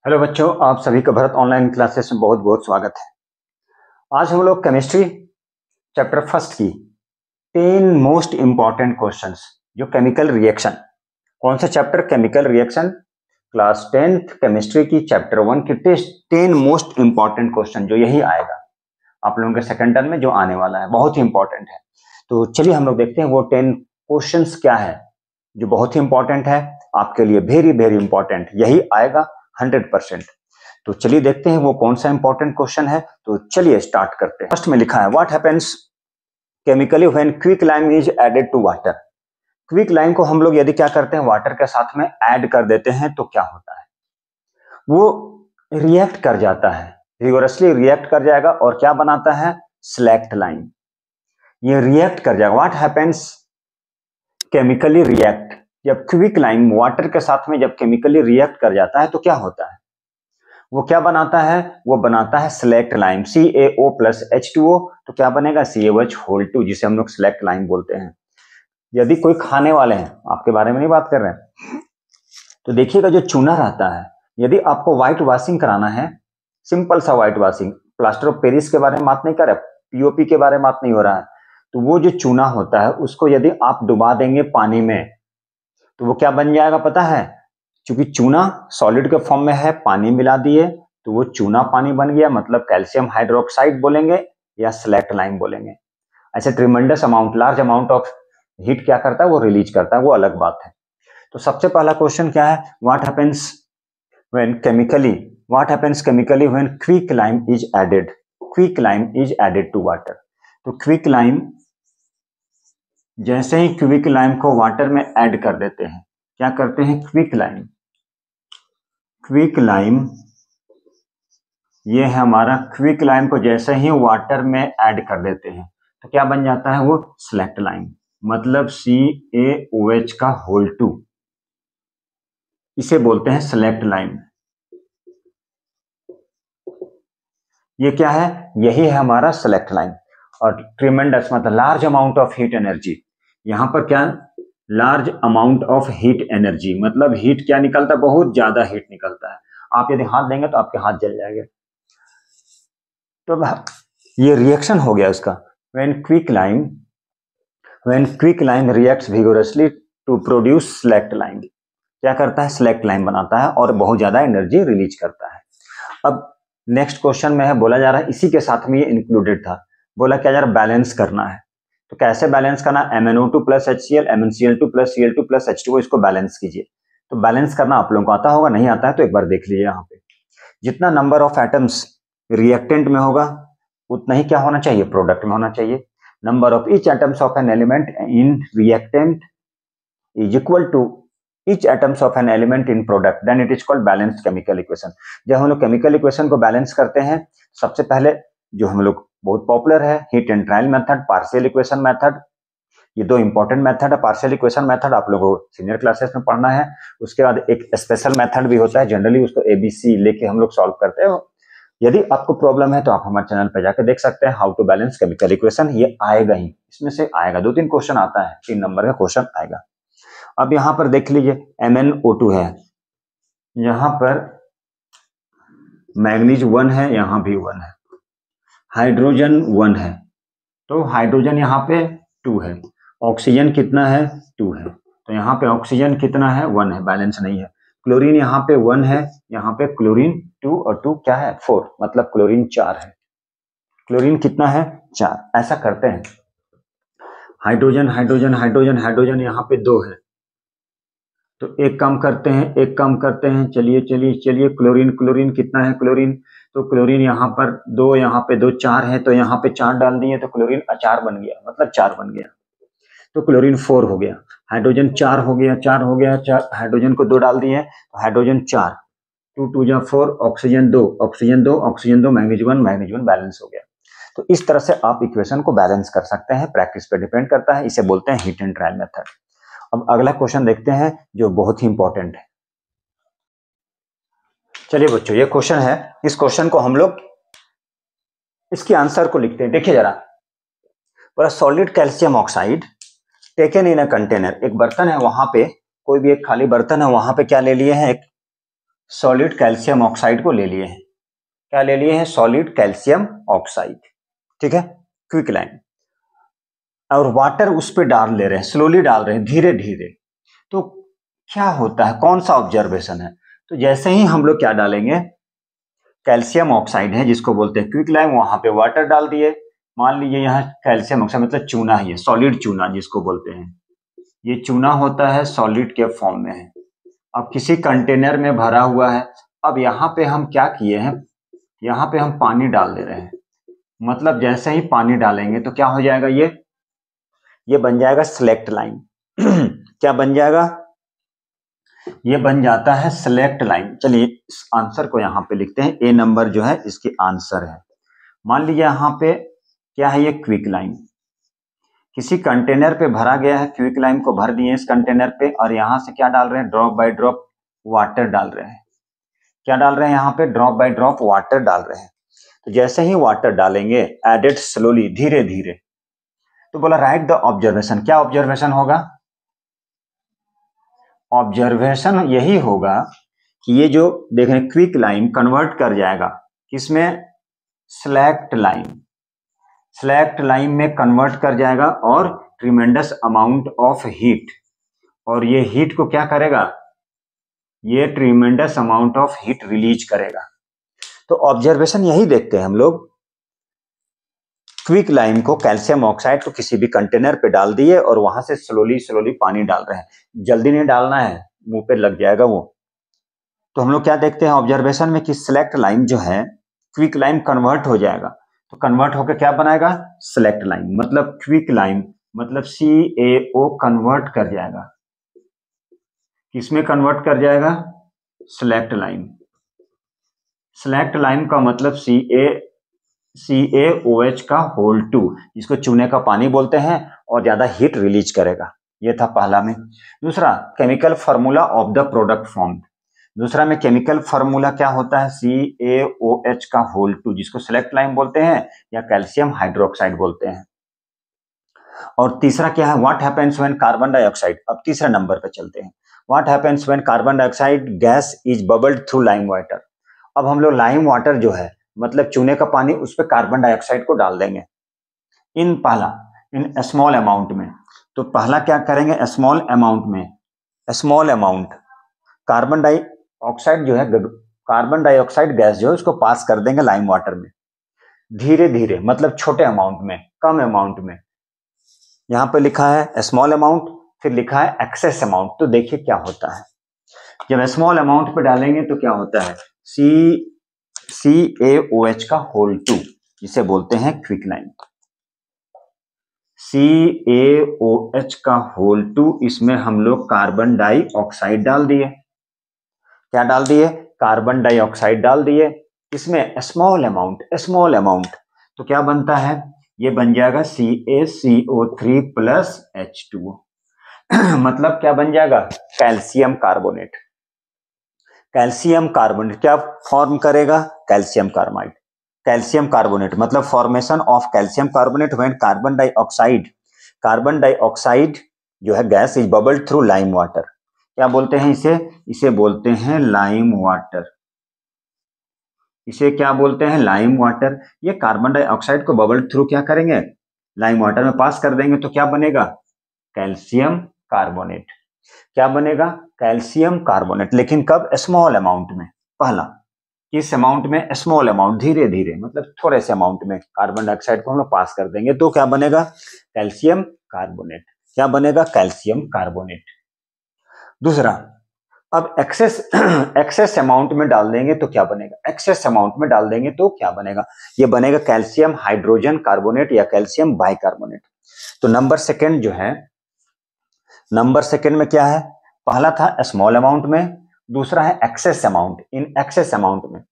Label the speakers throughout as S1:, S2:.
S1: Hello बच्चों, आप सभी का भरत ऑनलाइन क्लासेस में बहुत बहुत स्वागत है। आज हम लोग केमिस्ट्री चैप्टर फर्स्ट की 10 मोस्ट इंपॉर्टेंट क्वेश्चंस जो केमिकल रिएक्शन, कौन सा chapter? Chemical reaction, class 10th chemistry की चैप्टर 1 की टेस्ट 10 मोस्ट इंपॉर्टेंट क्वेश्चन जो यही आएगा आप लोगों के सेकंड टर्म में, जो आने वाला है बहुत ही इंपॉर्टेंट है। तो चलिए हम लोग देखते हैं वो 10 क्वेश्चंस क्या है जो बहुत ही इंपॉर्टेंट है आपके लिए, वेरी वेरी इंपॉर्टेंट, यही आएगा 100%। तो चलिए देखते हैं वो कौन सा इंपॉर्टेंट क्वेश्चन है। तो चलिए स्टार्ट करते हैं। फर्स्ट में लिखा है what happens chemically when quick lime is added to water. Quick lime को हम लोग यदि क्या करते हैं, वाटर के साथ में ऐड कर देते हैं तो क्या होता है? वो रिएक्ट कर जाता है, रिगोरसली रिएक्ट कर जाएगा और क्या बनाता है? Select lime. ये रिएक्ट कर जाएगा। व्हाट हैपेंस केमिकली रिएक्ट, जब क्विक लाइम वाटर के साथ में जब केमिकली रिएक्ट कर जाता है तो क्या होता है? वो क्या बनाता है? वो बनाता है select lime, CaO plus H2O। तो क्या बनेगा? CaOH होल 2, जिसे हम लोग सेलेक्ट लाइम बोलते हैं। यदि कोई खाने वाले हैं, आपके बारे में नहीं बात कर रहे हैं, तो देखिएगा जो चूना रहता है, यदि आपको व्हाइट वॉशिंग कराना है, सिंपल सा white washing, plaster of Paris के बारे में बात नहीं कर रहे, POP के बारे में बात नहीं हो रहा है, तो वो जो चूना होता है उसको यदि आप डुबा देंगे पानी में तो वो क्या बन जाएगा पता है? क्योंकि चूना सॉलिड के फॉर्म में है, पानी मिला दिए तो वो चूना पानी बन गया, मतलब कैल्शियम हाइड्रोक्साइड बोलेंगे या सेलेक्ट लाइम बोलेंगे। ऐसे tremendous amount, large amount of heat क्या करता है? वो रिलीज करता है, वो अलग बात है। तो सबसे पहला क्वेश्चन क्या है? What happens when chemically when quick lime is added, quick lime is added to water. तो क्विक लाइम, जैसे ही क्विक लाइम को वाटर में ऐड कर देते हैं, क्या करते हैं? क्विक लाइम, ये है हमारा क्विक लाइम को जैसे ही वाटर में ऐड कर देते हैं तो क्या बन जाता है? वो सेलेक्ट लाइम, मतलब CaOH का होल 2, इसे बोलते हैं सेलेक्ट लाइम। ये क्या है? यही है हमारा सेलेक्ट लाइम। और ट्रिमेंडस मतलब large amount of heat energy, यहां पर क्या? Large amount of heat energy, मतलब हीट क्या निकलता है? बहुत ज्यादा हीट निकलता है। आप यदि हाथ देंगे तो आपके हाथ जल जाएंगे। तो ये रिएक्शन हो गया उसका। When quick lime reacts vigorously to produce slaked lime, क्या करता है? सेलेक्ट लाइम बनाता है और बहुत ज्यादा एनर्जी रिलीज करता है। अब नेक्स्ट क्वेश्चन में है, बोला जा रहा है इसी के साथ में ये इंक्लूडेड था, बोला क्या जा रहा है? बैलेंस करना है। तो कैसे बैलेंस करना? MnO2 plus HCl, MnCl2 plus Cl2 plus H2O, इसको बैलेंस कीजिए। तो बैलेंस करना आप लोगों को आता होगा, नहीं आता है तो एक बार देख लीजिए। यहाँ पे जितना नंबर ऑफ एटम्स रिएक्टेंट में होगा उतना ही क्या होना चाहिए? प्रोडक्ट में होना चाहिए। Number of each atoms of an element in reactant is equal to each atoms of an element in product, then it is called balanced chemical equation. जब हम लोग केमिकल इक्वेशन को बैलेंस करते हैं, सबसे पहले जो हम लोग बहुत पॉपुलर है, heat and trial method, partial equation method, ये दो इंपॉर्टेंट मेथड है। पार्शियल इक्वेशन मेथड आप लोगों को सीनियर क्लासेस में पढ़ना है। उसके बाद एक स्पेशल मेथड भी होता है, जनरली उसको ABC लेके हम लोग सॉल्व करते हैं। यदि आपको प्रॉब्लम है तो आप हमारे चैनल पर जाकर देख सकते हैं, how to balance chemical equation. ये आएगा ही, इसमें से आएगा, 2-3 क्वेश्चन आता है, 3 नंबर का क्वेश्चन आएगा। अब यहां पर देख लीजिए MnO2 है, यहां पर मैग्नीज 1 है, यहां भी 1 है, हाइड्रोजन 1 है, तो हाइड्रोजन यहाँ पे 2 है, ऑक्सीजन कितना है? 2 है, तो यहाँ पे ऑक्सीजन कितना है? 1 है, बैलेंस नहीं है। क्लोरीन यहाँ पे 1 है, यहाँ पे क्लोरीन 2 और 2 क्या है? 4, मतलब क्लोरीन 4 है। क्लोरीन कितना है? 4। ऐसा करते हैं, हाइड्रोजन हाइड्रोजन हाइड्रोजन हाइड्रोजन यहाँ पे 2 है, तो एक काम करते हैं, चलिए क्लोरीन कितना है? क्लोरीन, तो क्लोरीन यहाँ पर 2, यहाँ पे 2, 4 है, तो यहाँ पे 4 डाल दिए तो क्लोरीन अचार बन गया, मतलब 4 बन गया, तो क्लोरीन 4 हो गया। हाइड्रोजन 4 हो गया, 4 हाइड्रोजन को 2 डाल दिए तो हाइड्रोजन 4, 2 2 जा 4, ऑक्सीजन 2, मैग्नीज 1 बैलेंस हो गया। तो इस तरह से आप इक्वेशन को बैलेंस कर सकते हैं, प्रैक्टिस पे डिपेंड करता है, इसे बोलते हैं हीट एंड ट्रायल मेथड। अब अगला क्वेश्चन देखते हैं जो बहुत ही इंपॉर्टेंट है। चलिए बच्चों, ये क्वेश्चन है, इस क्वेश्चन को हम लोग इसके आंसर को लिखते हैं। देखिए जरा, solid calcium oxide taken in a container, एक बर्तन है, वहां पे कोई भी एक खाली बर्तन है, वहां पे क्या ले लिए हैं? एक सॉलिड कैल्शियम ऑक्साइड को ले लिए हैं। क्या ले लिए हैं? सॉलिड कैल्शियम ऑक्साइड, ठीक है, क्विक लाइम, और वाटर उस पर डाल ले रहे हैं, स्लोली डाल रहे हैं, धीरे धीरे। तो क्या होता है, कौन सा ऑब्जर्वेशन है? तो जैसे ही हम लोग क्या डालेंगे, कैल्शियम ऑक्साइड है जिसको बोलते हैं क्विक लाइम, वहां पे वाटर डाल दिए। मान लीजिए यहाँ कैल्शियम ऑक्साइड मतलब चूना ही है, सॉलिड चूना जिसको बोलते हैं, ये चूना होता है, सॉलिड के फॉर्म में है। अब किसी कंटेनर में भरा हुआ है। अब यहाँ पे हम क्या किए हैं, यहाँ पे हम पानी डाल दे रहे हैं। मतलब जैसे ही पानी डालेंगे तो क्या हो जाएगा, ये बन जाएगा सेलेक्ट लाइन। क्या बन जाएगा? ये बन जाता है सेलेक्ट लाइन। चलिए इस आंसर को यहाँ पे लिखते हैं, ए नंबर जो है इसकी आंसर है। मान लीजिए यहाँ पे क्या है, ये क्विक लाइम, किसी कंटेनर पे भरा गया है, क्विक लाइम को भर दिए इस कंटेनर पे, और यहाँ से क्या डाल रहे हैं, ड्रॉप बाय ड्रॉप वाटर डाल रहे हैं। क्या डाल रहे हैं यहाँ पे? ड्रॉप बाय ड्रॉप वाटर डाल रहे हैं। तो जैसे ही वाटर डालेंगे, एडेड स्लोली, धीरे धीरे, तो बोला राइट द ऑब्जर्वेशन। क्या ऑब्जर्वेशन होगा? ऑब्जर्वेशन यही होगा कि ये जो देख रहे हैं क्विक लाइम कन्वर्ट कर जाएगा किसमें? Select lime. सेलेक्ट लाइम में कन्वर्ट कर जाएगा और ट्रिमेंडस अमाउंट ऑफ हीट, और ये हीट को क्या करेगा, ये tremendous amount of heat release करेगा। तो ऑब्जर्वेशन यही देखते हैं हम लोग, क्विक लाइम को, कैल्शियम ऑक्साइड को किसी भी कंटेनर पे डाल दिए और वहां से स्लोली स्लोली पानी डाल रहे हैं। जल्दी नहीं डालना है, मुंह पे लग जाएगा वो। तो हम लोग क्या देखते हैं ऑब्जर्वेशन में कि सेलेक्ट लाइम जो है, क्विक लाइम कन्वर्ट हो जाएगा। तो कन्वर्ट होकर क्या बनाएगा? Select lime. मतलब क्विक लाइम मतलब CaO कन्वर्ट कर जाएगा, किसमें कन्वर्ट कर जाएगा? Select lime. सेलेक्ट लाइम का मतलब CaOH का होल 2, जिसको चूने का पानी बोलते हैं, और ज्यादा हीट रिलीज करेगा। ये था पहला में। दूसरा, chemical formula of the product form. दूसरा में केमिकल फार्मूला क्या होता है? CaOH का होल 2, जिसको सेलेक्ट लाइम बोलते हैं या कैल्शियम हाइड्रोक्साइड बोलते हैं। और तीसरा क्या है? What happens when carbon dioxide. अब तीसरे नंबर पे चलते हैं। What happens when carbon dioxide gas is bubbled through lime water. अब हम लोग लाइम वाटर जो है, मतलब चूने का पानी, उस पर कार्बन डाइऑक्साइड को डाल देंगे इन स्मॉल अमाउंट में। तो पहला क्या करेंगे, स्मॉल अमाउंट में, स्मॉल अमाउंट कार्बन डाइऑक्साइड जो है, कार्बन डाइऑक्साइड गैस जो है उसको पास कर देंगे लाइम वाटर में, धीरे धीरे, मतलब छोटे अमाउंट में, कम अमाउंट में। यहाँ पे लिखा है स्मॉल अमाउंट, फिर लिखा है एक्सेस अमाउंट। तो देखिए क्या होता है, जब स्मॉल अमाउंट पे डालेंगे तो क्या होता है, CaOH का होल 2, जिसे बोलते हैं क्विक लाइम। CaOH का होल 2, इसमें हम लोग कार्बन डाइऑक्साइड डाल दिए। क्या डाल दिए? कार्बन डाइऑक्साइड डाल दिए। इसमें स्मॉल अमाउंट, तो क्या बनता है, ये बन जाएगा CaCO3 प्लस H2O। मतलब क्या बन जाएगा? Calcium carbonate. कैल्शियम कार्बोनेट क्या फॉर्म करेगा? Calcium carbide. कैल्शियम कार्बोनेट मतलब formation of calcium carbonate when carbon dioxide जो है gas is bubbled through lime water. क्या बोलते हैं इसे बोलते हैं लाइम वाटर। इसे क्या बोलते हैं? Lime water. ये कार्बन डाइऑक्साइड को बबल्ड थ्रू क्या करेंगे? लाइम वाटर में पास कर देंगे, तो क्या बनेगा? Calcium carbonate. क्या बनेगा? Calcium carbonate. लेकिन कब? स्मॉल अमाउंट में। पहला, किस अमाउंट में? स्मॉल अमाउंट, धीरे धीरे, मतलब थोड़े से अमाउंट में कार्बन डाइऑक्साइड को हम लोग पास कर देंगे, तो क्या बनेगा? Calcium carbonate. क्या बनेगा? Calcium carbonate. दूसरा, अब एक्सेस अमाउंट में डाल देंगे तो क्या बनेगा? एक्सेस अमाउंट में डाल देंगे तो क्या बनेगा? ये बनेगा कैल्शियम हाइड्रोजन कार्बोनेट या कैल्शियम बाइकार्बोनेट। तो नंबर सेकंड जो है, नंबर सेकंड में क्या है? पहला था स्मॉल अमाउंट में, दूसरा है excess amount. In excess amount में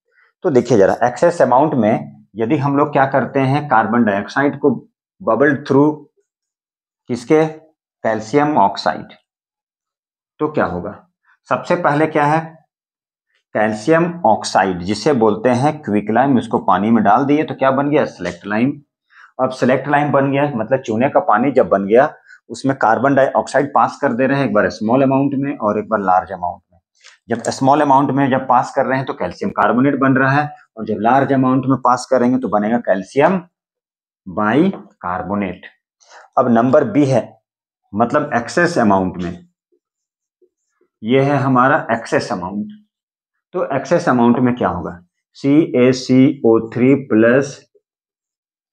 S1: तो देखिए जरा, एक्सेस अमाउंट में यदि हम लोग क्या करते हैं, कार्बन डाइऑक्साइड को बबल थ्रू किसके? कैल्शियम ऑक्साइड, तो क्या होगा? सबसे पहले क्या है? कैल्शियम ऑक्साइड जिसे बोलते हैं क्विक लाइम, उसको पानी में डाल दिए तो क्या बन गया? Select lime. अब सेलेक्ट लाइम बन गया, मतलब चूने का पानी जब बन गया, उसमें कार्बन डाइऑक्साइड पास कर दे रहे हैं, एक बार स्मॉल अमाउंट में और एक बार लार्ज अमाउंट में। जब स्मॉल अमाउंट में जब पास कर रहे हैं तो कैल्शियम कार्बोनेट बन रहा है, और जब लार्ज अमाउंट में पास करेंगे तो बनेगा कैल्शियम बाई कार्बोनेट। अब नंबर बी है, मतलब एक्सेस अमाउंट में, ये है हमारा एक्सेस अमाउंट। तो एक्सेस अमाउंट में क्या होगा, CaCO3 प्लस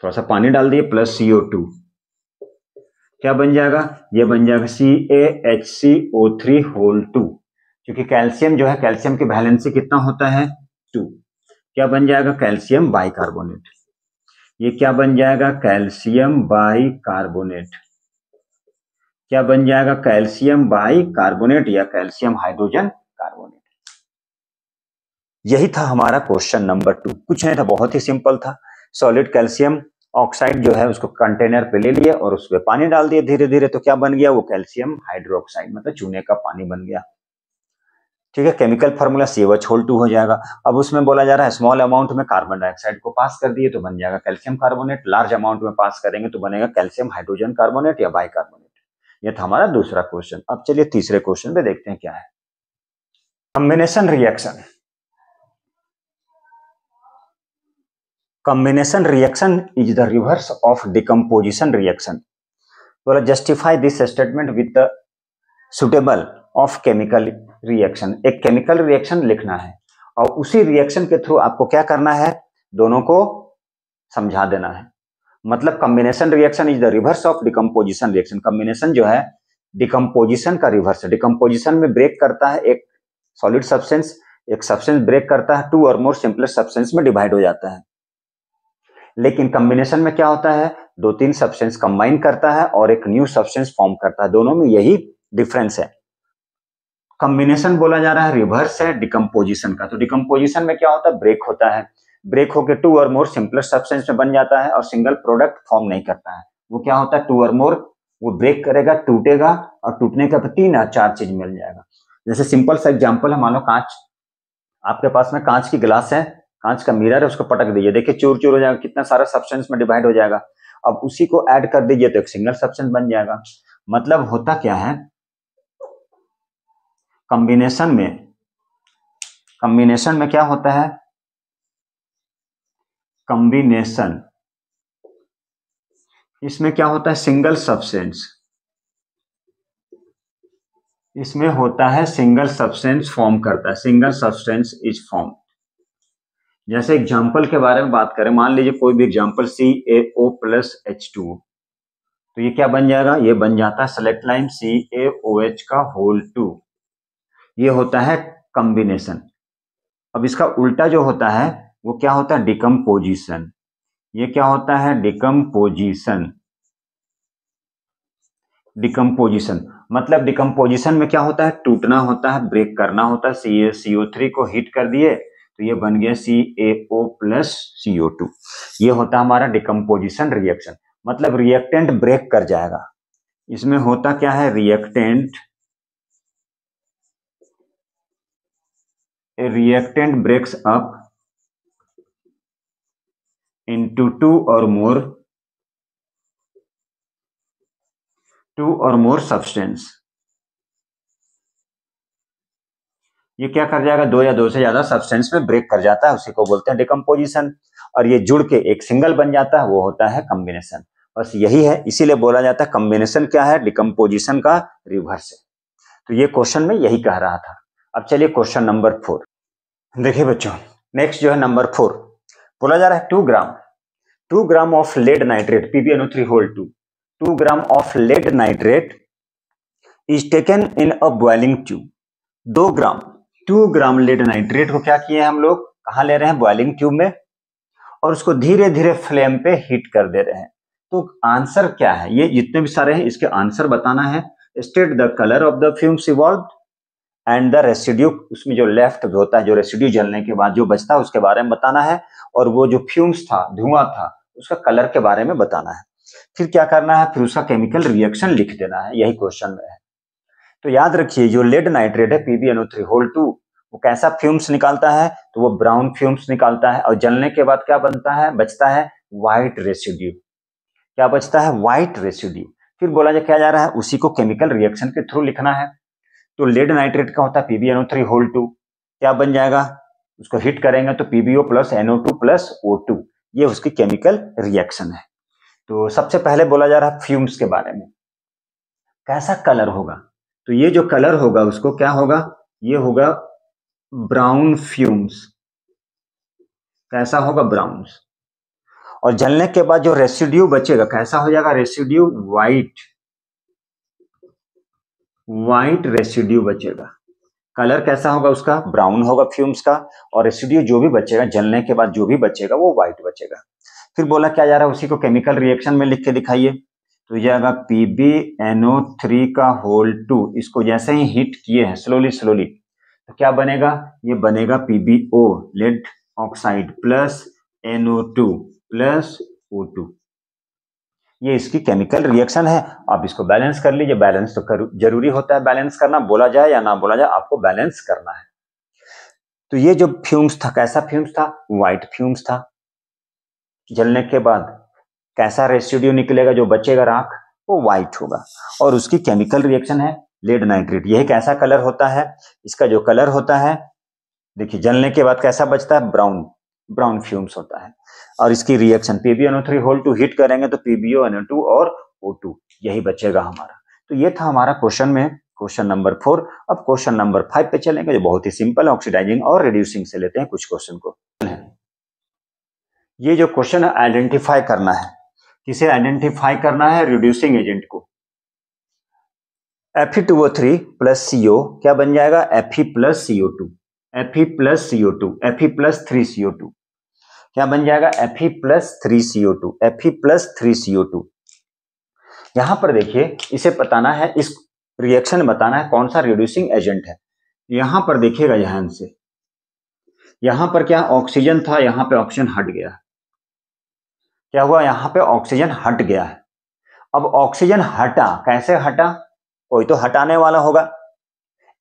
S1: थोड़ा सा पानी डाल दिए प्लस CO2, क्या बन जाएगा, ये बन जाएगा CaHCO3 होल 2, क्योंकि कैल्शियम जो है, कैल्शियम की वैलेंसी कितना होता है 2, क्या बन जाएगा कैल्शियम बाई कार्बोनेट। ये क्या बन जाएगा कैल्शियम बाई कार्बोनेट, क्या बन जाएगा कैल्शियम बाई कार्बोनेट या कैल्शियम हाइड्रोजन कार्बोनेट। यही था हमारा क्वेश्चन नंबर 2, कुछ नहीं था, बहुत ही सिंपल था। सॉलिड कैल्शियम ऑक्साइड जो है उसको कंटेनर पे ले लिए और उसमें पानी डाल दिए धीरे धीरे, तो क्या बन गया वो कैल्शियम हाइड्रोक्साइड, मतलब चूने का पानी बन गया। ठीक है, केमिकल फार्मूला CaOH2 हो जाएगा। अब उसमें बोला जा रहा है स्मॉल अमाउंट में कार्बन डाइऑक्साइड को पास कर दिए तो बन जाएगा कैल्शियम कार्बोनेट, लार्ज अमाउंट में पास करेंगे तो बनेगा कैल्शियम हाइड्रोजन कार्बोनेट या बाइकार्बोनेट। यह था हमारा दूसरा क्वेश्चन। अब चलिए तीसरे क्वेश्चन पे देखते हैं क्या है। Combination reaction, combination reaction is the reverse of decomposition reaction. बोला justify this statement with the suitable of chemical reaction। एक केमिकल रिएक्शन लिखना है और उसी रिएक्शन के थ्रू आपको क्या करना है, दोनों को समझा देना है। मतलब combination reaction is the reverse of decomposition reaction. Combination जो है डिकम्पोजिशन का रिवर्स है। डिकम्पोजिशन में ब्रेक करता है एक सॉलिड सब्सटेंस, एक सब्सटेंस ब्रेक करता है 2 और मोर सिंपलेस्ट सब्सटेंस में डिवाइड हो जाता है। लेकिन कॉम्बिनेशन में क्या होता है, 2-3 सब्सटेंस कंबाइन करता है और एक न्यू सब्सटेंस फॉर्म करता है, दोनों में यही डिफरेंस है। कॉम्बिनेशन बोला जा रहा है रिवर्स है डिकम्पोजिशन का। तो डिकम्पोजिशन में क्या होता है, ब्रेक होता है, ब्रेक होकर 2 और मोर सिंपलेस्ट सब्सटेंस में बन जाता है और सिंगल प्रोडक्ट फॉर्म नहीं करता है। वो क्या होता है 2 और मोर, वो ब्रेक करेगा, टूटेगा और टूटने का 3 या 4 चीज मिल जाएगा। जैसे सिंपल सा एग्जांपल है, मान लो कांच, आपके पास में कांच की गिलास है, कांच का मिरर है, उसको पटक दीजिए, देखिए चूर चूर हो जाएगा, कितना सारा सब्सटेंस में डिवाइड हो जाएगा। अब उसी को ऐड कर दीजिए तो एक सिंगल सब्सटेंस बन जाएगा। मतलब होता क्या है, कॉम्बिनेशन में क्या होता है, कॉम्बिनेशन इसमें क्या होता है, सिंगल सब्सटेंस, इसमें होता है सिंगल सब्सटेंस फॉर्म करता है, सिंगल सब्सटेंस इज फॉर्म। जैसे एग्जाम्पल के बारे में बात करें, मान लीजिए कोई भी एग्जाम्पल CaO प्लस H2O, तो ये क्या बन जाएगा, ये बन जाता है सेलेक्ट लाइन CaOH का होल 2, ये होता है कॉम्बिनेशन। अब इसका उल्टा जो होता है वो क्या होता है, डिकम्पोजिशन। ये क्या होता है, डिकम्पोजिशन। डिकम्पोजिशन मतलब डिकम्पोजिशन में क्या होता है, टूटना होता है, ब्रेक करना होता है। CaCO3 को हीट कर दिए तो ये बन गया CaO प्लस CO2। ये होता है हमारा डिकम्पोजिशन रिएक्शन, मतलब रिएक्टेंट ब्रेक कर जाएगा। इसमें होता क्या है, reactant breaks up into 2 or more substance। ये क्या कर जाएगा, 2 या 2 से ज्यादा सब्सटेंस में ब्रेक कर जाता है, उसी को बोलते हैं डिकम्पोजिशन। और ये जुड़ के एक सिंगल बन जाता है, वो होता है कॉम्बिनेशन। बस यही है, इसीलिए बोला जाता है कॉम्बिनेशन क्या है, डिकम्पोजिशन का रिवर्स है। तो ये क्वेश्चन में यही कह रहा था। अब चलिए क्वेश्चन नंबर 4 देखिए बच्चों। नेक्स्ट जो है नंबर 4, बोला जा रहा है 2 gram of lead nitrate PbNO3 whole 2 gram of lead nitrate is taken in a boiling tube. 2 gram lead nitrate को क्या किए हम लोग, कहाँ ले रहे हैं, बॉइलिंग ट्यूब में, और उसको धीरे धीरे फ्लेम पे हीट कर दे रहे हैं। तो आंसर क्या है, ये जितने भी सारे हैं इसके आंसर बताना है। State the colour of the fumes evolved and the residue, उसमें जो लेफ्ट होता है, जो रेसिड्यू जलने के बाद जो बचता है उसके बारे में बताना है, और वो जो फ्यूम्स था, धुआं था, उसका कलर के बारे में बताना है। फिर क्या करना है, फिर उसका केमिकल रिएक्शन लिख देना है, यही क्वेश्चन में है। तो याद रखिए जो लेड नाइट्रेट है PbNO3 होल 2, वो कैसा फ्यूम्स निकालता है, तो वो ब्राउन फ्यूम्स निकालता है, और जलने के बाद क्या बनता है, बचता है व्हाइट रेसिड्यू। क्या बचता है, व्हाइट रेसिड्यू। फिर बोला क्या जा रहा है, उसी को केमिकल रिएक्शन के थ्रू लिखना है। तो लेड नाइट्रेट का होता है PbNO3 होल 2, क्या बन जाएगा, उसको हिट करेंगे तो PbO plus NO2 plus O2, ये उसकी केमिकल रिएक्शन है। तो सबसे पहले बोला जा रहा है फ्यूम्स के बारे में, कैसा कलर होगा, तो ये जो कलर होगा उसको क्या होगा, ये होगा ब्राउन फ्यूम्स, कैसा होगा, ब्राउन्स। और जलने के बाद जो रेसिड्यू बचेगा कैसा हो जाएगा, रेसिड्यू वाइट रेसिड्यू बचेगा। कलर कैसा होगा उसका, ब्राउन होगा फ्यूम्स का, और रेसिड्यू जो भी बचेगा जलने के बाद जो भी बचेगा वो व्हाइट बचेगा। फिर बोला क्या जा रहा है, उसी को केमिकल रिएक्शन में लिख के दिखाइए। तो ये आएगा PbNO3 का होल 2, इसको जैसे ही हिट किए हैं स्लोली तो क्या बनेगा, ये बनेगा PbO lead oxide plus NO2 plus O2, ये इसकी केमिकल रिएक्शन है। आप इसको बैलेंस कर लीजिए, बैलेंस तो जरूरी होता है, बैलेंस करना, बोला जाए या ना बोला जाए आपको बैलेंस करना है। तो ये जो फ्यूम्स था कैसा फ्यूम्स था, व्हाइट फ्यूम्स था। जलने के बाद कैसा रेसिड्यू निकलेगा, जो बचेगा राख वो व्हाइट होगा, और उसकी केमिकल रिएक्शन है लेड नाइट्रेट। यही कैसा कलर होता है, इसका जो कलर होता है देखिए जलने के बाद कैसा बचता है, ब्राउन फ्यूम्स होता है। और इसकी रिएक्शन PbNO3 होल 2 हिट करेंगे तो PbO NO2 और O2, यही बचेगा हमारा। तो ये था हमारा क्वेश्चन में क्वेश्चन नंबर 4। अब क्वेश्चन नंबर 5 पे चलेंगे, जो बहुत ही सिंपल है, ऑक्सीडाइजिंग और रिड्यूसिंग से लेते हैं कुछ क्वेश्चन को। ये जो क्वेश्चन है आइडेंटिफाई करना है, किसे आइडेंटिफाई करना है, रिड्यूसिंग एजेंट को। Fe2O3 प्लस CO क्या बन जाएगा, Fe plus CO2, Fe plus CO2, Fe plus 3CO2 क्या बन जाएगा, Fe plus 3CO2, Fe plus 3CO2। यहां पर देखिए इसे बताना है, इस रिएक्शन में बताना है कौन सा रिड्यूसिंग एजेंट है। यहां पर देखिएगा ध्यान से, यहां पर क्या ऑक्सीजन था, यहां पे ऑक्सीजन हट गया, क्या हुआ, यहां पे ऑक्सीजन हट गया है। अब ऑक्सीजन हटा, कैसे हटा, कोई तो हटाने वाला होगा।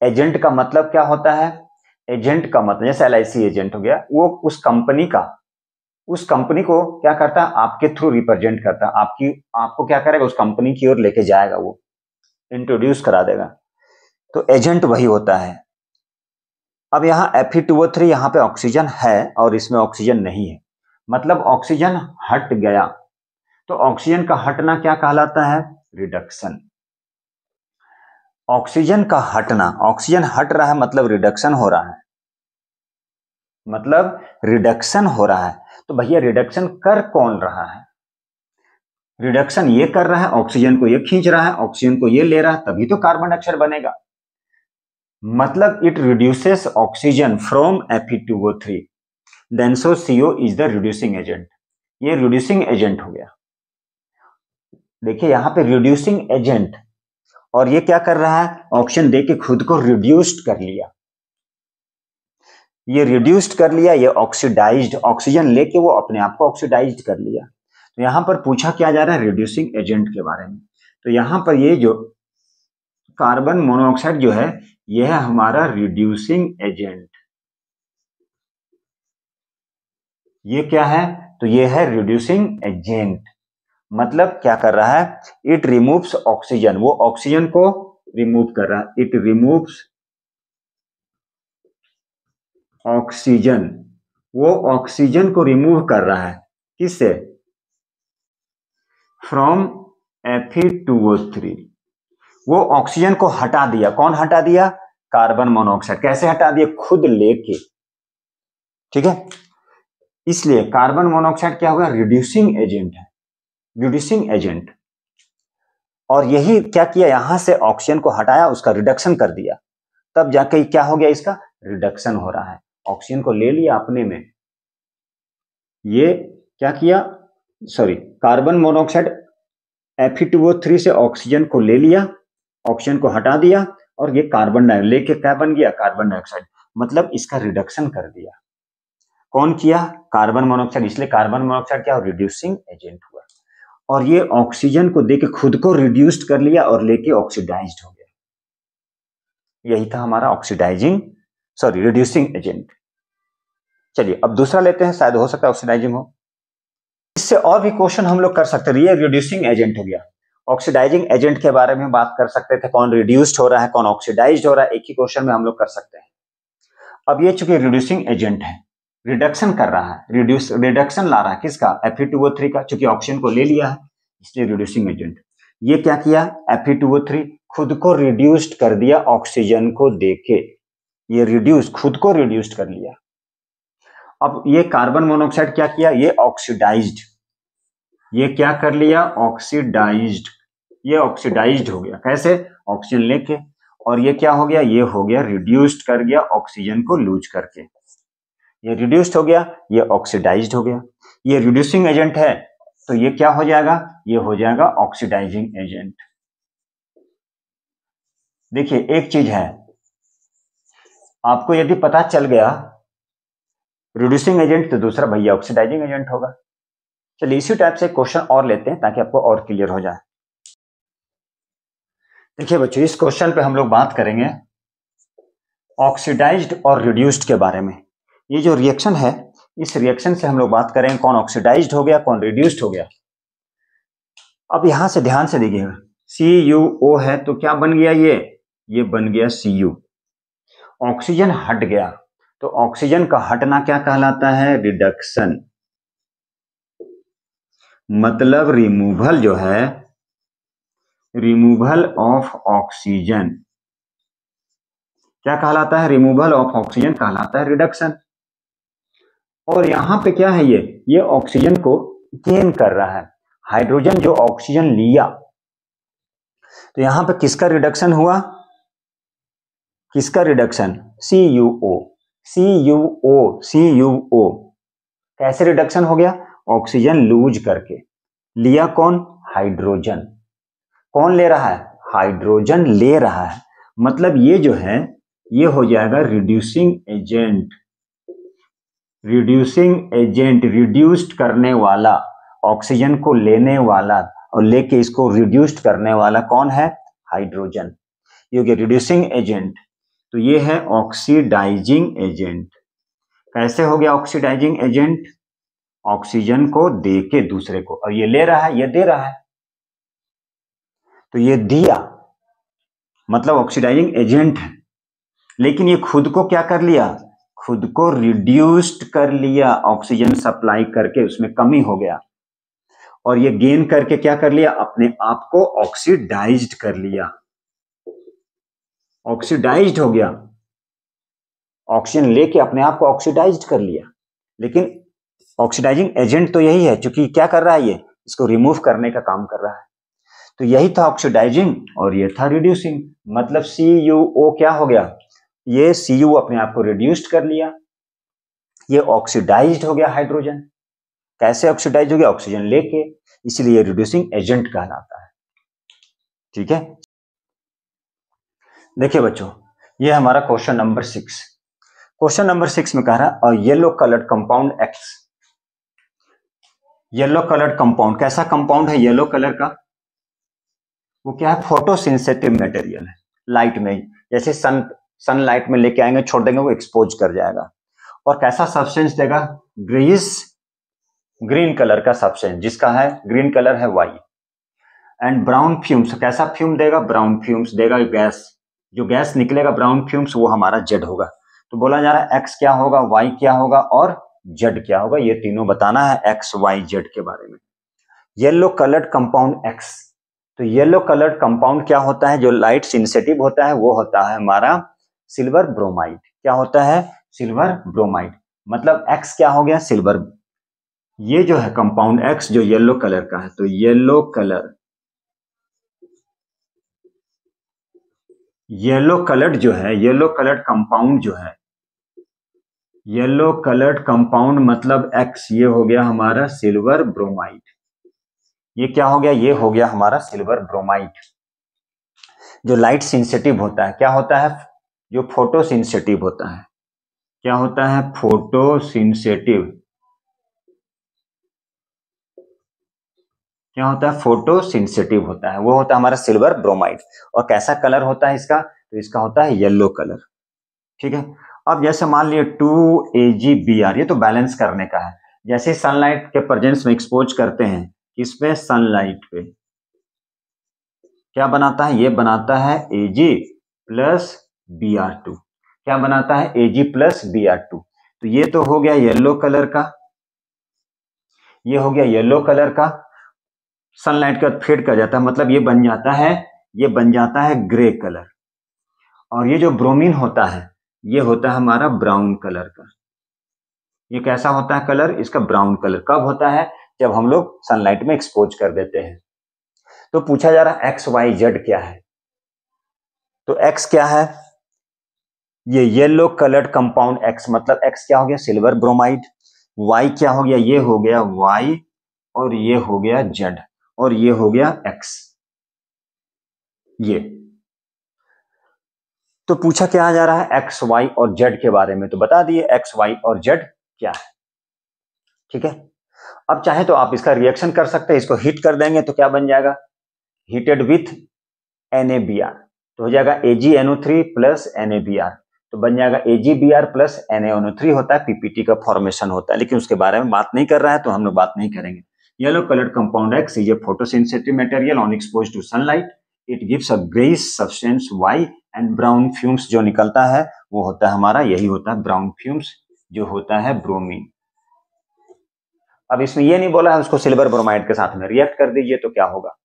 S1: एजेंट का मतलब क्या होता है, एजेंट का मतलब जैसे LIC एजेंट हो गया, वो उस कंपनी को क्या करता है, आपके थ्रू रिप्रेजेंट करता है, आपको क्या करेगा, उस कंपनी की ओर लेके जाएगा, वो इंट्रोड्यूस करा देगा, तो एजेंट वही होता है। अब यहाँ Fe2O3 यहाँ पे ऑक्सीजन है और इसमें ऑक्सीजन नहीं है, मतलब ऑक्सीजन हट गया। तो ऑक्सीजन का हटना क्या कहलाता है, रिडक्शन। ऑक्सीजन का हटना, ऑक्सीजन हट रहा है मतलब रिडक्शन हो रहा है, मतलब रिडक्शन हो रहा है। तो भैया रिडक्शन कर कौन रहा है, रिडक्शन ये कर रहा है, ऑक्सीजन को ये खींच रहा है, ऑक्सीजन को ये ले रहा है, तभी तो कार्बन डाइऑक्साइड बनेगा। मतलब it reduces oxygen from Fe2O3, then so CO is the reducing agent, ये रिड्यूसिंग एजेंट हो गया। देखिए यहां पे रिड्यूसिंग एजेंट, और ये क्या कर रहा है, ऑक्सीजन देके खुद को रिड्यूस्ड कर लिया, ये रिड्यूस्ड कर लिया, ये ऑक्सीडाइज्ड, ऑक्सीजन लेके वो अपने आप को ऑक्सीडाइज्ड कर लिया। तो यहां पर पूछा क्या जा रहा है, रिड्यूसिंग एजेंट के बारे में। तो यहां पर ये जो कार्बन मोनोऑक्साइड जो है, यह है हमारा रिड्यूसिंग एजेंट। ये क्या है, तो ये है रिड्यूसिंग एजेंट, मतलब क्या कर रहा है, इट रिमूव्स ऑक्सीजन, वो ऑक्सीजन को रिमूव कर रहा है, इट रिमूव्स ऑक्सीजन, वो ऑक्सीजन को रिमूव कर रहा है, किससे, फ्रॉम Fe2O3, वो ऑक्सीजन को हटा दिया, कौन हटा दिया, कार्बन मोनोऑक्साइड। कैसे हटा दिया, खुद लेके, ठीक है। इसलिए कार्बन मोनोऑक्साइड क्या होगा, रिड्यूसिंग एजेंट है, रिड्यूसिंग एजेंट। और यही क्या किया, यहां से ऑक्सीजन को हटाया, उसका रिडक्शन कर दिया, तब जाके क्या हो गया, इसका रिडक्शन हो रहा है। ऑक्सीजन को ले लिया अपने में, ये क्या किया, सॉरी, कार्बन मोनोऑक्साइड Fe2O3 से ऑक्सीजन को ले लिया, ऑक्सीजन को हटा दिया, और ये कार्बन डाइऑक्साइड लेके क्या बन गया, कार्बन डाइऑक्साइड, मतलब इसका रिडक्शन कर दिया। कौन किया, कार्बन मोनोऑक्साइड, इसलिए कार्बन मोनोऑक्साइड क्या, रिड्यूसिंग एजेंट हुआ। और ये ऑक्सीजन को देके खुद को रिड्यूस्ड कर लिया और लेके ऑक्सीडाइज्ड हो गया। यही था हमारा ऑक्सीडाइजिंग, सॉरी, रिड्यूसिंग एजेंट। चलिए अब दूसरा लेते हैं, शायद हो सकता है ऑक्सीडाइजिंग हो। इससे और भी क्वेश्चन हम लोग कर सकते हैं। ये रिड्यूसिंग एजेंट हो गया, ऑक्सीडाइजिंग एजेंट के बारे में बात कर सकते थे, कौन रिड्यूस्ड हो रहा है, कौन ऑक्सीडाइज्ड हो रहा है, एक ही क्वेश्चन में हम लोग कर सकते हैं। अब ये चूंकि रिड्यूसिंग एजेंट है, रिडक्शन कर रहा है, रिडक्शन ला रहा है किसका, Fe2O3 का, चूंकि ऑक्सीजन को ले लिया है इसलिए रिड्यूसिंग एजेंट। ये क्या किया, Fe2O3 खुद को रिड्यूस्ड कर दिया ऑक्सीजन को देके, ये खुद को रिड्यूस्ड कर लिया। अब ये कार्बन मोनोऑक्साइड क्या किया, ये ऑक्सीडाइज्ड, ये क्या कर लिया, ऑक्सीडाइज्ड, ये ऑक्सीडाइज्ड हो गया, कैसे, ऑक्सीजन लेके, और ये क्या हो गया, ये हो गया रिड्यूस्ड कर गया ऑक्सीजन को लूज करके, ये रिड्यूस्ड हो गया, ये ऑक्सीडाइज्ड हो गया। ये रिड्यूसिंग एजेंट है तो ये क्या हो जाएगा, ये हो जाएगा ऑक्सीडाइजिंग एजेंट। देखिए एक चीज है, आपको यदि पता चल गया रिड्यूसिंग एजेंट तो दूसरा भैया ऑक्सीडाइजिंग एजेंट होगा। चलिए इसी टाइप से क्वेश्चन और लेते हैं ताकि आपको और क्लियर हो जाए। देखिए बच्चों, इस क्वेश्चन पे हम लोग बात करेंगे ऑक्सीडाइज्ड और रिड्यूस्ड के बारे में। ये जो रिएक्शन है, इस रिएक्शन से हम लोग बात करेंगे कौन ऑक्सीडाइज्ड हो गया, कौन रिड्यूस्ड हो गया। अब यहां से ध्यान से देखिएगा, CuO है तो क्या बन गया, ये बन गया Cu। ऑक्सीजन हट गया तो ऑक्सीजन का हटना क्या कहलाता है, रिडक्शन, मतलब रिमूवल जो है, रिमूवल ऑफ ऑक्सीजन क्या कहलाता है, रिमूवल ऑफ ऑक्सीजन कहलाता है रिडक्शन। और यहां पे क्या है, ये ऑक्सीजन को गेन कर रहा है, हाइड्रोजन जो ऑक्सीजन लिया, तो यहां पे किसका रिडक्शन हुआ, किसका रिडक्शन, CuO। कैसे रिडक्शन हो गया, ऑक्सीजन लूज करके, लिया कौन, हाइड्रोजन, कौन ले रहा है, हाइड्रोजन ले रहा है, मतलब ये जो है ये हो जाएगा रिड्यूसिंग एजेंट, रिड्यूस्ड करने वाला, ऑक्सीजन को लेने वाला और लेके इसको रिड्यूस्ड करने वाला कौन है, हाइड्रोजन, ये हो गया रिड्यूसिंग एजेंट। तो ये है ऑक्सीडाइजिंग एजेंट। कैसे हो गया ऑक्सीडाइजिंग एजेंट, ऑक्सीजन को दे के दूसरे को, और ये ले रहा है, ये दे रहा है, तो ये दिया मतलब ऑक्सीडाइजिंग एजेंट है, लेकिन ये खुद को क्या कर लिया, खुद को रिड्यूस्ड कर लिया, ऑक्सीजन सप्लाई करके उसमें कमी हो गया, और ये गेन करके क्या कर लिया, अपने आप को ऑक्सीडाइज्ड कर लिया, ऑक्सीडाइज्ड हो गया, ऑक्सीजन लेके अपने आप को ऑक्सीडाइज्ड कर लिया। लेकिन ऑक्सीडाइजिंग एजेंट तो यही है, क्योंकि क्या कर रहा है, ये इसको रिमूव करने का काम कर रहा है, तो यही था ऑक्सीडाइजिंग और ये था रिड्यूसिंग, मतलब CuO क्या हो गया, ये Cu अपने आप को रिड्यूस्ड कर लिया, ये ऑक्सीडाइज्ड हो गया हाइड्रोजन। कैसे ऑक्सीडाइज हो गया, ऑक्सीजन लेके, इसलिए रिड्यूसिंग एजेंट कहलाता है। ठीक है, देखिए बच्चों, ये हमारा क्वेश्चन नंबर 6। क्वेश्चन नंबर 6 में कह रहा है yellow coloured compound X, yellow coloured compound, कैसा कंपाउंड है येलो कलर का, वो क्या है, फोटोसिंथेटिक मटेरियल है, लाइट में, जैसे सनलाइट में लेके आएंगे, छोड़ देंगे, वो एक्सपोज कर जाएगा, और कैसा सब्सटेंस देगा, ग्रीन कलर का सब्सटेंस, जिसका है ग्रीन कलर है Y, एंड ब्राउन फ्यूम्स, कैसा फ्यूम देगा, ब्राउन फ्यूम्स देगा, गैस, जो गैस निकलेगा ब्राउन फ्यूम्स, वो हमारा Z होगा। तो बोला जा रहा है X क्या होगा, Y क्या होगा और Z क्या होगा, ये तीनों बताना है X, Y, Z के बारे में। येलो कलर्ड कंपाउंड X, तो येलो कलर्ड कंपाउंड क्या होता है, जो लाइट सेंसिटिव होता है, वो होता है हमारा सिल्वर ब्रोमाइड। क्या होता है, सिल्वर ब्रोमाइड, मतलब X क्या हो गया, सिल्वर। ये जो है कंपाउंड X जो येलो कलर का है, तो येलो कलर्ड जो है, येलो कलर्ड कंपाउंड जो है, येलो कलर्ड कंपाउंड मतलब X, ये हो गया हमारा सिल्वर ब्रोमाइड। ये क्या हो गया, ये हो गया हमारा सिल्वर ब्रोमाइड, जो लाइट सेंसिटिव होता है। क्या होता है, जो फोटो सेंसिटिव होता है। क्या होता है, फोटो सेंसिटिव। क्या होता है, फोटो सेंसिटिव होता है, वो होता है हमारा सिल्वर ब्रोमाइड। और कैसा कलर होता है इसका, तो इसका होता है येलो कलर। ठीक है, अब जैसे मान लिया 2AgBr, ये तो बैलेंस करने का है। जैसे सनलाइट के प्रेजेंस में एक्सपोज करते हैं, किस पे, सनलाइट पे, क्या बनाता है? ये बनाता है Ag प्लस Br2। क्या बनाता है? Ag plus Br2। तो ये तो हो गया येलो कलर का, ये हो गया येलो कलर का। सनलाइट का फेड कर जाता है, मतलब ये बन जाता है, ये बन जाता है ग्रे कलर। और ये जो ब्रोमीन होता है ये होता है हमारा ब्राउन कलर का। ये कैसा होता है कलर? इसका ब्राउन कलर। कब होता है? जब हम लोग सनलाइट में एक्सपोज कर देते हैं। तो पूछा जा रहा है एक्स वाई जेड क्या है। तो एक्स क्या है? ये येलो कलर्ड कंपाउंड एक्स, मतलब एक्स क्या हो गया? Silver bromide. वाई क्या हो गया? ये हो गया वाई, और ये हो गया जेड, और ये हो गया एक्स। ये तो पूछा क्या जा रहा है? एक्स वाई और जेड के बारे में। तो बता दिए एक्स वाई और जेड क्या है। ठीक है, अब चाहे तो आप इसका रिएक्शन कर सकते हैं, इसको हीट कर देंगे तो क्या बन जाएगा? हीटेड विथ NaBr, तो हो जाएगा AgNO3 प्लस NaBr। तो बन जाएगा AgBr प्लस NaNO3 होता है, पीपीटी का फॉर्मेशन होता है, लेकिन उसके बारे में बात नहीं कर रहा है तो हम लोग बात नहीं करेंगे। Yellow coloured compound X is a photosynthetic material on expose to sunlight, it gives a greyish substance Y and brown fumes जो निकलता है वो होता है हमारा, यही होता है ब्राउन फ्यूम्स, जो होता है ब्रोमीन। अब इसमें ये नहीं बोला है उसको सिल्वर ब्रोमाइड के साथ में रिएक्ट कर दीजिए तो क्या होगा।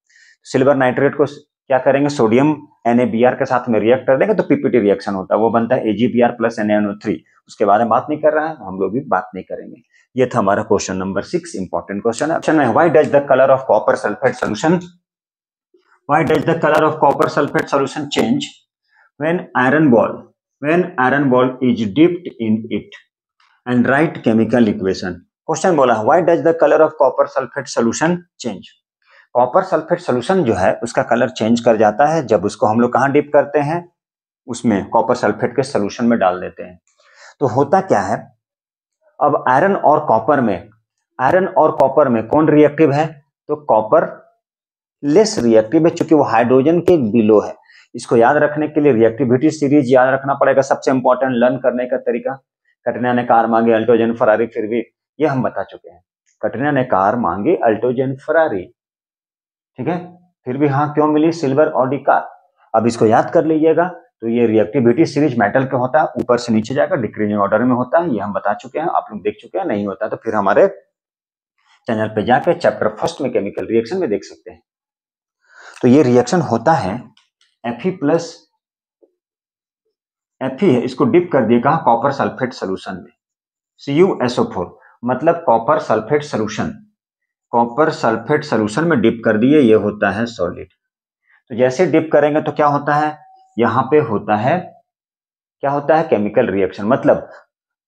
S1: सिल्वर नाइट्रेट को क्या करेंगे? सोडियम NaBr के साथ में रिएक्ट कर देंगे तो पीपीटी रिएक्शन होता है, वो बनता है AgBr प्लस NaNO3। उसके बारे में बात नहीं कर रहा है, हम लोग भी बात नहीं करेंगे। ये था हमारा क्वेश्चन नंबर 6, इंपॉर्टेंट क्वेश्चन है। ऑप्शन में why does the colour of copper sulphate solution, why does the colour of copper sulphate solution change when iron ball is dipped in it and right chemical equation. Question बोला है why does the colour of copper sulphate solution change. Copper sulphate solution जो है उसका colour change कर जाता है जब उसको हम लोग कहां डिप करते हैं? उसमें कॉपर सल्फेट के सोल्यूशन में डाल देते हैं। तो होता क्या है, अब आयरन और कॉपर में कौन रिएक्टिव है? तो कॉपर लेस रिएक्टिव है, चूंकि वो हाइड्रोजन के बिलो है। इसको याद रखने के लिए रिएक्टिविटी सीरीज याद रखना पड़ेगा, सबसे इंपॉर्टेंट लर्न करने का तरीका। कटरीना ने कार मांगी अल्टोजन फरारी, फिर भी ये हम बता चुके हैं। कटरीना ने कार मांगी अल्टोजन फरारी, ठीक है, फिर भी हाँ क्यों मिली सिल्वर ऑडी कार। अब इसको याद कर लीजिएगा। तो ये रिएक्टिविटी सीरीज मेटल का होता है, ऊपर से नीचे जाकर डिक्रीजिंग ऑर्डर में होता है, ये हम बता चुके हैं, आप लोग देख चुके हैं। नहीं होता तो फिर हमारे चैनल पे जाकर चैप्टर फर्स्ट में केमिकल रिएक्शन में देख सकते हैं। तो ये रिएक्शन होता है Fe प्लस Fe है, इसको डिप कर दिए कहा? कॉपर सल्फेट सोल्यूशन में, CuSO4, मतलब कॉपर सल्फेट सोल्यूशन में डिप कर दिए, ये होता है सॉलिड। तो जैसे डिप करेंगे तो क्या होता है? यहाँ पे होता है, क्या होता है? Chemical reaction. मतलब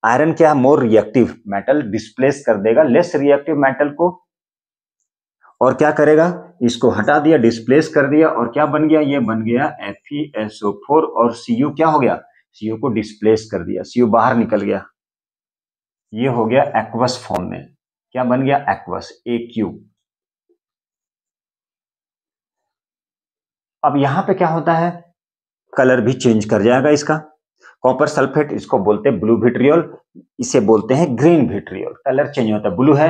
S1: आयरन क्या है? मोर रिएक्टिव मेटल डिस्प्लेस कर देगा लेस रिएक्टिव मेटल को, और क्या करेगा? इसको हटा दिया, डिस्प्लेस कर दिया, और क्या बन गया? ये बन गया FeSO4, और Cu क्या हो गया? Cu को डिस्प्लेस कर दिया, Cu बाहर निकल गया, ये हो गया एक्वस फॉर्म में। क्या बन गया? Aqueous, AQ। अब यहां पे क्या होता है? कलर भी चेंज कर जाएगा इसका। कॉपर सल्फेट इसको बोलते हैं ब्लू विट्रियोल, इसे बोलते हैं ग्रीन विट्रियोल। कलर चेंज होता है, ब्लू है,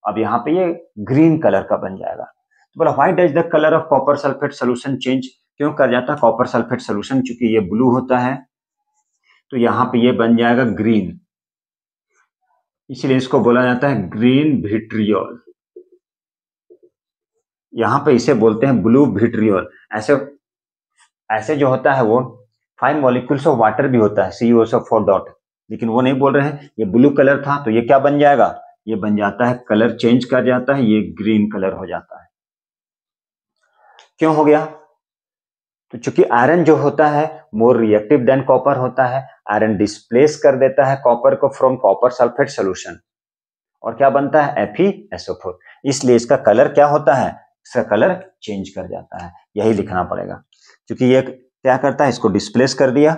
S1: अब यहाँ पे ये ग्रीन कलर का बन जाएगा। तो बोला why does the colour of copper sulphate solution change, क्यों कर जाता है कॉपर सल्फेट सोल्यूशन? चूंकि ये ब्लू होता है तो यहाँ पे ये बन जाएगा ग्रीन, इसलिए इसको बोला जाता है ग्रीन विट्रियोल। यहाँ पे इसे बोलते हैं ब्लू विट्रियोल। ऐसे जो होता है वो 5 मॉलिक्यूल्स ऑफ वाटर भी होता है, CuSO4 डॉट, लेकिन वो नहीं बोल रहे हैं। ये ब्लू कलर था तो ये क्या बन जाएगा? ये बन जाता है, कलर चेंज कर जाता है, ये ग्रीन कलर हो जाता है। क्यों हो गया? तो चूंकि आयरन जो होता है मोर रिएक्टिव देन कॉपर होता है, आयरन डिस्प्लेस कर देता है कॉपर को फ्रॉम कॉपर सल्फेट सोल्यूशन, और क्या बनता है? FeSO4, इसलिए इसका कलर क्या होता है? इसका कलर चेंज कर जाता है, यही लिखना पड़ेगा। क्योंकि ये क्या करता है? इसको डिस्प्लेस कर दिया,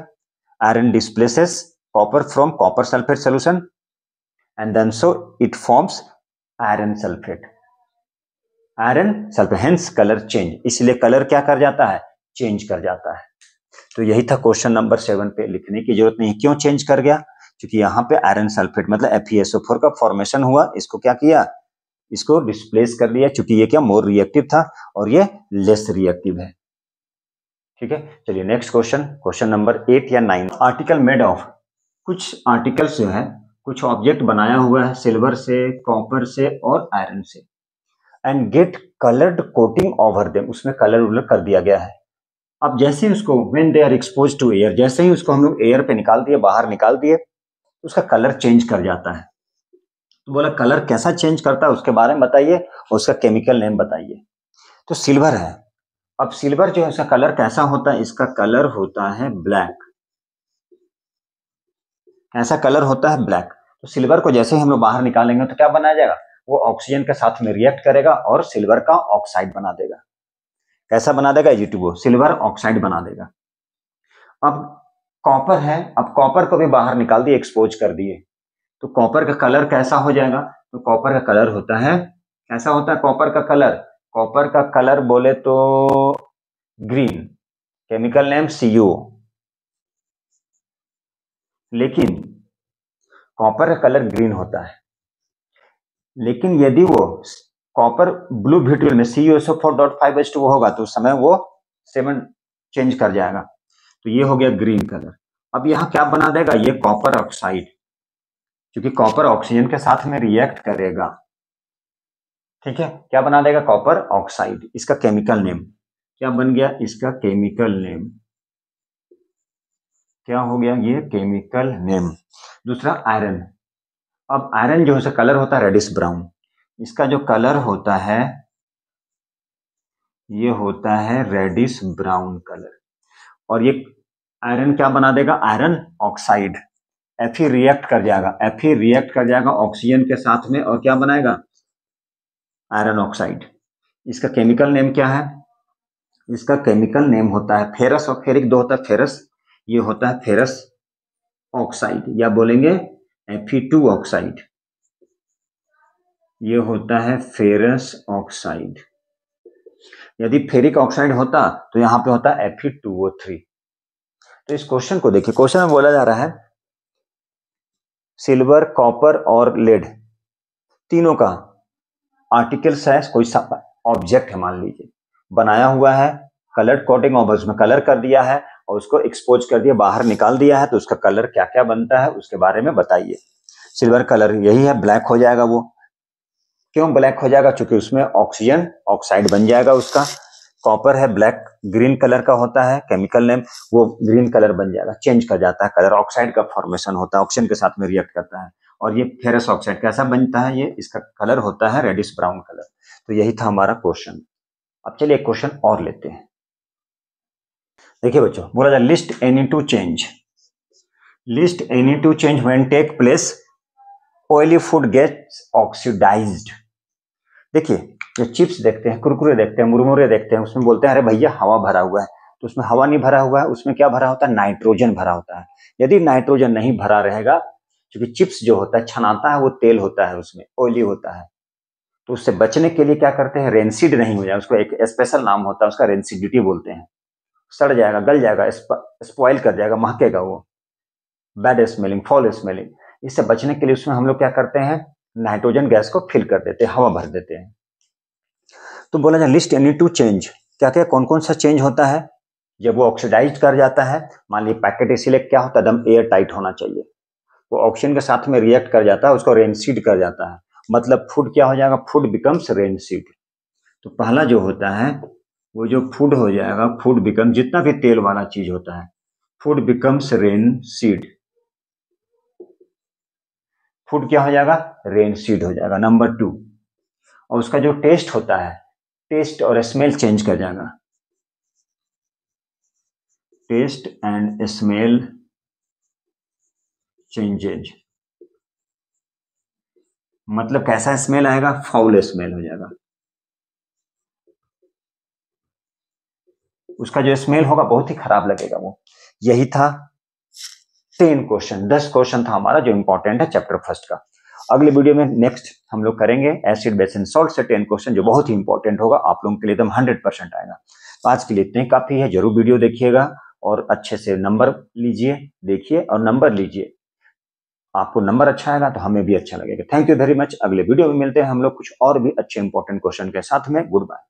S1: iron displaces copper from copper sulphate solution and then so it forms iron sulphate, hence colour change, इसलिए कलर क्या कर जाता है? चेंज कर जाता है। तो यही था क्वेश्चन नंबर 7 पे, लिखने की जरूरत नहीं। क्यों चेंज कर गया? क्योंकि यहाँ पे आयरन सल्फेट मतलब FeSO4 का फॉर्मेशन हुआ, इसको क्या किया? इसको डिस्प्लेस कर दिया, चूंकि ये क्या मोर रिएक्टिव था और ये लेस रिएक्टिव है। ठीक है, चलिए नेक्स्ट क्वेश्चन, क्वेश्चन नंबर 8 या 9। आर्टिकल मेड ऑफ, कुछ आर्टिकल्स जो है, कुछ ऑब्जेक्ट बनाया हुआ है सिल्वर से, कॉपर से और आयरन से, and get coloured coating over them, उसमें कलर कर दिया गया है। अब जैसे ही उसको when they are expose to air, जैसे ही उसको हम लोग एयर पे निकाल दिए, बाहर निकाल दिए, तो उसका कलर चेंज कर जाता है। तो बोला कलर कैसा चेंज करता है उसके बारे में बताइए और उसका केमिकल नेम बताइए। तो सिल्वर है, अब सिल्वर जो है उसका कलर कैसा होता है, इसका कलर होता है ब्लैक। ऐसा कलर होता है ब्लैक। तो सिल्वर को जैसे ही हम लोग बाहर निकालेंगे तो क्या बनाया जाएगा, वो ऑक्सीजन के साथ में रिएक्ट करेगा और सिल्वर का ऑक्साइड बना देगा। कैसा बना देगा Ag2O, सिल्वर ऑक्साइड बना देगा। अब कॉपर है, अब कॉपर को भी बाहर निकाल दिए, एक्सपोज कर दिए, तो कॉपर का कलर कैसा हो जाएगा, तो कॉपर का कलर होता है, कैसा होता है कॉपर का कलर, कॉपर का कलर बोले तो ग्रीन, केमिकल नेम CO। लेकिन कॉपर का कलर ग्रीन होता है, लेकिन यदि वो कॉपर ब्लू ब्यूटेल में CuSO4.5H2O होगा तो उस समय वो 7 चेंज कर जाएगा, तो ये हो गया ग्रीन कलर। अब यहाँ क्या बना देगा, ये कॉपर ऑक्साइड, क्योंकि कॉपर ऑक्सीजन के साथ में रिएक्ट करेगा, ठीक है, क्या बना देगा, कॉपर ऑक्साइड। इसका केमिकल नेम क्या बन गया, इसका केमिकल नेम क्या हो गया, ये केमिकल नेम। दूसरा आयरन, अब आयरन जो है उसका कलर होता है रेडिश ब्राउन, इसका जो कलर होता है ये होता है रेडिश ब्राउन कलर। और ये आयरन क्या बना देगा, आयरन ऑक्साइड, Fe रिएक्ट कर जाएगा, Fe रिएक्ट कर जाएगा ऑक्सीजन के साथ में और क्या बनाएगा, आयरन ऑक्साइड। इसका केमिकल नेम क्या है, इसका केमिकल नेम होता है फेरस, और फेरिक 2 होता है फेरस, ये होता है फेरस ऑक्साइड, या बोलेंगे Fe2 ऑक्साइड, ये होता है फेरस ऑक्साइड। यदि फेरिक ऑक्साइड होता तो यहां पे होता Fe2O3। तो इस क्वेश्चन को देखिए, क्वेश्चन में बोला जा रहा है सिल्वर, कॉपर और लेड तीनों का आर्टिकल्स है, कोई सा ऑब्जेक्ट है मान लीजिए, बनाया हुआ है, कलर कोटिंग और उसमें कलर कर दिया है और उसको एक्सपोज कर दिया, बाहर निकाल दिया है, तो उसका कलर क्या क्या बनता है उसके बारे में बताइए। सिल्वर कलर यही है, ब्लैक हो जाएगा। वो क्यों ब्लैक हो जाएगा, क्योंकि उसमें ऑक्सीजन ऑक्साइड बन जाएगा उसका। कॉपर है ब्लैक, ग्रीन कलर का होता है, केमिकल नेम, वो ग्रीन कलर बन जाएगा, चेंज कर जाता है कलर, ऑक्साइड का फॉर्मेशन होता है, ऑक्सीजन के साथ में रिएक्ट करता है। और ये फेरस ऑक्साइड कैसा बनता है, ये इसका कलर होता है रेडिश ब्राउन कलर। तो यही था हमारा क्वेश्चन। अब चलिए एक क्वेश्चन और लेते हैं। देखिए बच्चों, बोला जाए list any two change, list any two change when take place oily food gets oxidised. देखिए जो चिप्स देखते हैं, कुरकुरे देखते हैं, मुरमुरे देखते हैं, उसमें बोलते हैं अरे भैया हवा भरा हुआ है, तो उसमें हवा नहीं भरा हुआ है, उसमें क्या भरा होता है, नाइट्रोजन भरा होता है। यदि नाइट्रोजन नहीं भरा रहेगा, क्योंकि चिप्स जो होता है छनाता है, वो तेल होता है, उसमें ऑयली होता है, तो उससे बचने के लिए क्या करते हैं, रेंसिड नहीं हो जाए, उसको एक स्पेशल नाम होता है उसका, रेंसिडिटी बोलते हैं। सड़ जाएगा, गल जाएगा, स्पॉइल कर जाएगा, महकेगा वो, बैड स्मेलिंग, फॉल स्मेलिंग। इससे बचने के लिए उसमें हम लोग क्या करते हैं, नाइट्रोजन गैस को फिल कर देते हैं, हवा भर देते हैं। तो बोला जाए लिस्ट एनी टू चेंज, क्या क्या कौन कौन सा चेंज होता है जब वो ऑक्सीडाइज कर जाता है। मान लीजिए पैकेट इसीलिए क्या होता है, एकदम एयर टाइट होना चाहिए, वो ऑक्सीजन के साथ में रिएक्ट कर जाता है, उसको रेनसीड कर जाता है, मतलब फूड क्या हो जाएगा, फूड बिकम्स रेनसीड। तो पहला जो होता है वो जो फूड हो जाएगा, फूड बिकम, जितना भी तेल वाला चीज होता है, फूड बिकम्स रेनसीड, फूड क्या हो जाएगा, रेनसीड हो जाएगा। नंबर 2, और उसका जो टेस्ट होता है, टेस्ट और स्मेल चेंज कर जाएगा, टेस्ट एंड स्मेल चेंजेज, मतलब कैसा स्मेल आएगा, फाउल स्मेल हो जाएगा, उसका जो स्मेल होगा बहुत ही खराब लगेगा वो। यही था 10 क्वेश्चन, 10 क्वेश्चन था हमारा जो इंपॉर्टेंट है चैप्टर फर्स्ट का। अगले वीडियो में नेक्स्ट हम लोग करेंगे एसिड बेस एंड सॉल्ट से 10 क्वेश्चन, जो बहुत ही इंपॉर्टेंट होगा आप लोगों के लिए, एकदम 100% आएगा। तो आज के लिए इतने काफी है, जरूर वीडियो देखिएगा और अच्छे से नंबर लीजिए, देखिए और नंबर लीजिए, आपको नंबर अच्छा आएगा तो हमें भी अच्छा लगेगा। Thank you very much. अगले वीडियो में मिलते हैं हम लोग कुछ और भी अच्छे इंपॉर्टेंट क्वेश्चन के साथ में। Good bye.